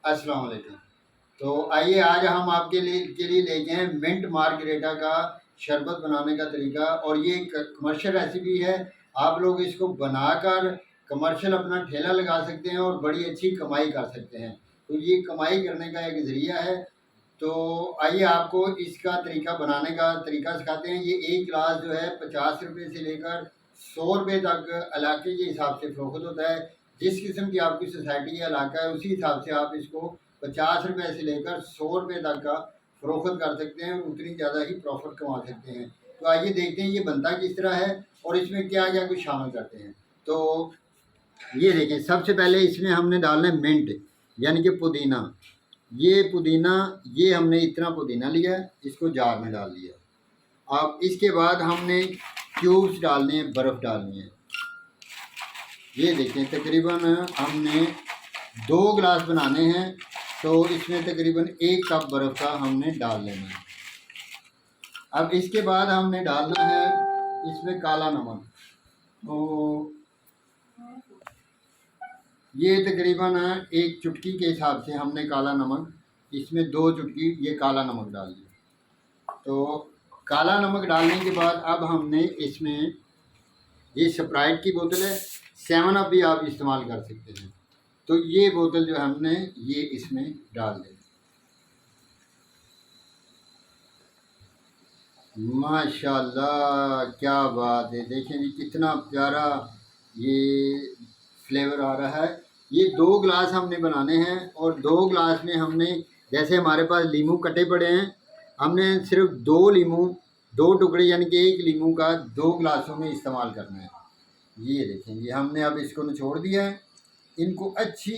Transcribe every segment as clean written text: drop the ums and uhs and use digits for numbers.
अस्सलाम वालेकुम। तो आइए आज हम आपके लिए लेके हैं मिंट मार्गरेटा का शरबत बनाने का तरीका। और ये कमर्शियल रेसिपी है। आप लोग इसको बनाकर कमर्शियल अपना ठेला लगा सकते हैं और बड़ी अच्छी कमाई कर सकते हैं। तो ये कमाई करने का एक ज़रिया है। तो आइए आपको इसका तरीका बनाने का तरीका सिखाते हैं। ये एक गिलास जो है 50 रुपये से लेकर 100 रुपये तक इलाके के हिसाब से फ़रोख्त होता है। जिस किस्म की आपकी सोसाइटी या इलाका है उसी हिसाब से आप इसको 50 रुपये से लेकर 100 रुपये तक का फ़रोख्त कर सकते हैं और उतनी ज़्यादा ही प्रॉफिट कमा सकते हैं। तो आइए देखते हैं ये बनता किस तरह है और इसमें क्या क्या कुछ शामिल करते हैं। तो ये देखें, सबसे पहले इसमें हमने डालना है मिंट यानी कि पुदीना। ये पुदीना, ये हमने इतना पुदीना लिया है, इसको जार में डाल दिया। अब इसके बाद हमने क्यूब्स डालने हैं, बर्फ़ डालनी है। ये देखें, तकरीबन हमने 2 गिलास बनाने हैं तो इसमें तकरीबन 1 कप बर्फ़ का हमने डाल लेना है। अब इसके बाद हमने डालना है इसमें काला नमक। तो ये तकरीबन 1 चुटकी के हिसाब से हमने काला नमक, इसमें 2 चुटकी ये काला नमक डाल दिया। तो काला नमक डालने के बाद अब हमने इसमें, ये स्प्राइट की बोतल है, 7 अप भी आप इस्तेमाल कर सकते हैं। तो ये बोतल जो हमने ये इसमें डाल दें। माशाल्लाह, क्या बात है, देखें जी कितना प्यारा ये फ्लेवर आ रहा है। ये 2 गिलास हमने बनाने हैं और 2 गिलास में हमने, जैसे हमारे पास लीमू कटे पड़े हैं, हमने सिर्फ 2 लीमू, 2 टुकड़े यानी कि 1 लीमू का 2 गिलासों में इस्तेमाल करना है। ये देखें, ये हमने अब इसको निचोड़ दिया है। इनको अच्छी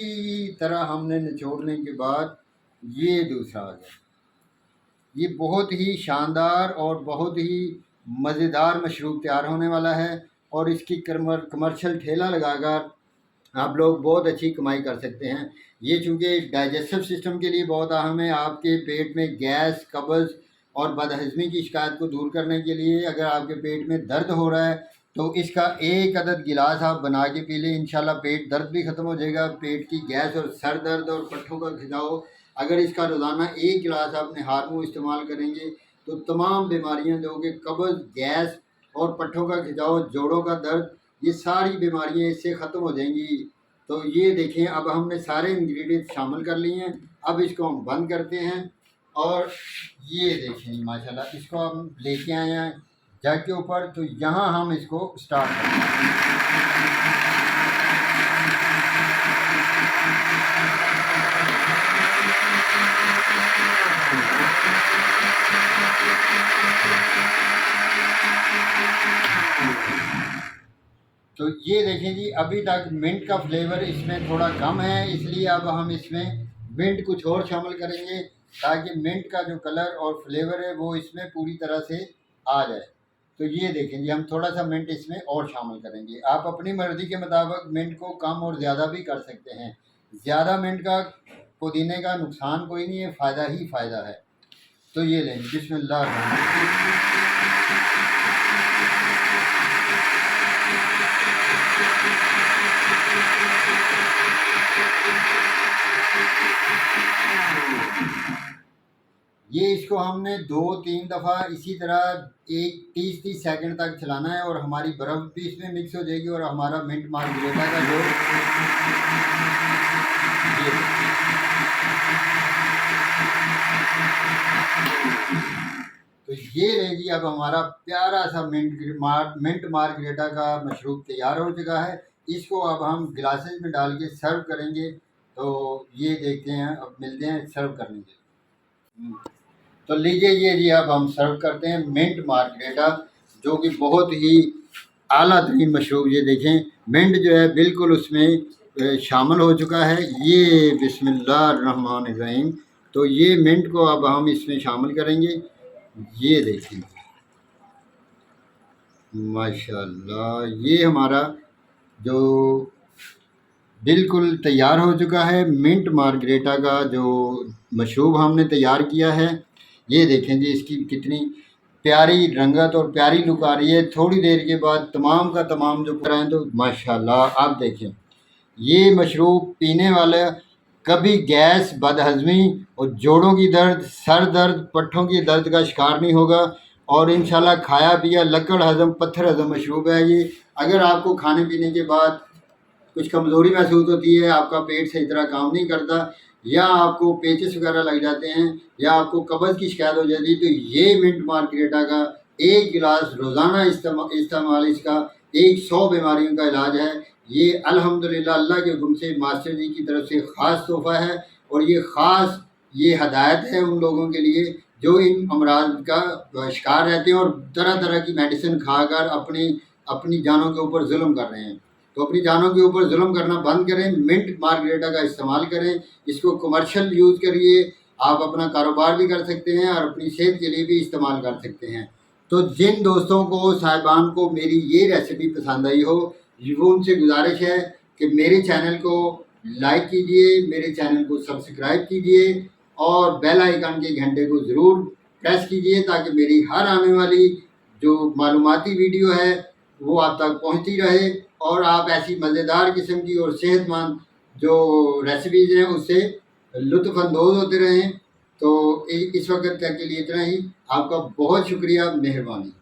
तरह हमने निचोड़ने के बाद ये दूसरा आ गया। ये बहुत ही शानदार और बहुत ही मज़ेदार मशरूब तैयार होने वाला है और इसकी कमर्शियल ठेला लगाकर आप लोग बहुत अच्छी कमाई कर सकते हैं। ये चूँकि डाइजेस्टिव सिस्टम के लिए बहुत अहम है। आपके पेट में गैस, कब्ज़ और बदहज़मी की शिकायत को दूर करने के लिए, अगर आपके पेट में दर्द हो रहा है तो इसका 1 अदद गिलास आप बना के पी लें। इंशाल्लाह पेट दर्द भी ख़त्म हो जाएगा। पेट की गैस और सर दर्द और पट्ठों का खिंचाव, अगर इसका रोज़ाना 1 गिलास आप नहार मुँह इस्तेमाल करेंगे तो तमाम बीमारियाँ जो कि कब्ज़, गैस और पट्ठों का खिंचाव, जोड़ों का दर्द, ये सारी बीमारियाँ इससे ख़त्म हो जाएंगी। तो ये देखें, अब हमने सारे इंग्रेडिएंट शामिल कर लिए हैं। अब इसको हम बंद करते हैं और ये देखें माशाल्लाह, इसको हम लेके आए हैं जग के ऊपर। तो यहाँ हम इसको स्टार्ट करते हैं। तो ये देखें जी, अभी तक मिंट का फ्लेवर इसमें थोड़ा कम है, इसलिए अब हम इसमें मिंट कुछ और शामिल करेंगे ताकि मिंट का जो कलर और फ्लेवर है वो इसमें पूरी तरह से आ जाए। तो ये देखें जी, हम थोड़ा सा मिंट इसमें और शामिल करेंगे। आप अपनी मर्ज़ी के मुताबिक मिंट को कम और ज़्यादा भी कर सकते हैं। ज़्यादा मिंट का, पुदीने का नुकसान कोई नहीं है, फ़ायदा ही फ़ायदा है। तो ये लें, बिस्मिल्लाह। ये इसको हमने 2-3 दफ़ा इसी तरह 30-30 सेकंड तक चलाना है और हमारी बर्फ़ भी इसमें मिक्स हो जाएगी और हमारा मिंट मार्गरेटा का जो तो ये रहेगी। अब हमारा प्यारा सा मिंट मार्गरेटा का मशरूब तैयार हो चुका है। इसको अब हम गिलासेस में डाल के सर्व करेंगे। तो ये देखते हैं, अब मिलते हैं सर्व करने के। तो लीजिए, ये जी अब हम सर्व करते हैं मिंट मार्गरेटा, जो कि बहुत ही आला तरीन मशरूब। ये देखें, मिंट जो है बिल्कुल उसमें शामिल हो चुका है। ये बिस्मिल्लाहिर्रहमानिर्रहीम। तो ये मिंट को अब हम इसमें शामिल करेंगे। ये देखिए माशाल्लाह, ये हमारा जो बिल्कुल तैयार हो चुका है मिंट मार्गरेटा का जो मशरूब हमने तैयार किया है। ये देखें जी, इसकी कितनी प्यारी रंगत और प्यारी लुक आ रही है। थोड़ी देर के बाद तमाम का तमाम जो कराएँ तो माशाल्लाह आप देखें, ये मशरूब पीने वाला कभी गैस, बदहज़मी और जोड़ों की दर्द, सर दर्द, पट्ठों की दर्द का शिकार नहीं होगा। और इंशाल्लाह खाया पिया लकड़ हज़म पत्थर हज़म मशरूब है ये। अगर आपको खाने पीने के बाद कुछ कमज़ोरी महसूस होती है, आपका पेट सही तरह काम नहीं करता, या आपको पेचिस वगैरह लग जाते हैं, या आपको कब्ज़ की शिकायत हो जाती है, तो ये मिंट मार्गरेटा का 1 गिलास रोज़ाना इस्तेमाल इसका 100 बीमारियों का इलाज है। ये अल्हम्दुलिल्लाह अल्लाह के हुक्म से मास्टर जी की तरफ से ख़ास तोहफ़ा है, और ये ख़ास ये हदायत है उन लोगों के लिए जो इन अमराज का शिकार रहते हैं और तरह तरह की मेडिसिन खाकर अपनी अपनी जानों के ऊपर जुल्म कर रहे हैं। तो अपनी जानों के ऊपर जुल्म करना बंद करें, मिंट मार्गरेटा का इस्तेमाल करें, इसको कमर्शियल यूज़ करिए। आप अपना कारोबार भी कर सकते हैं और अपनी सेहत के लिए भी इस्तेमाल कर सकते हैं। तो जिन दोस्तों को, साहिबान को मेरी ये रेसिपी पसंद आई हो, वो उनसे गुजारिश है कि मेरे चैनल को लाइक कीजिए, मेरे चैनल को सब्सक्राइब कीजिए और बेल आइकन के घंटे को ज़रूर प्रेस कीजिए, ताकि मेरी हर आने वाली जो मालूमाती वीडियो है वो आप तक पहुंचती रहे और आप ऐसी मज़ेदार किस्म की और सेहतमंद जो रेसिपीज़ हैं उससे लुत्फ़अंदोज़ होते रहें। तो इस वक्त तक के लिए इतना ही। आपका बहुत शुक्रिया, मेहरबानी।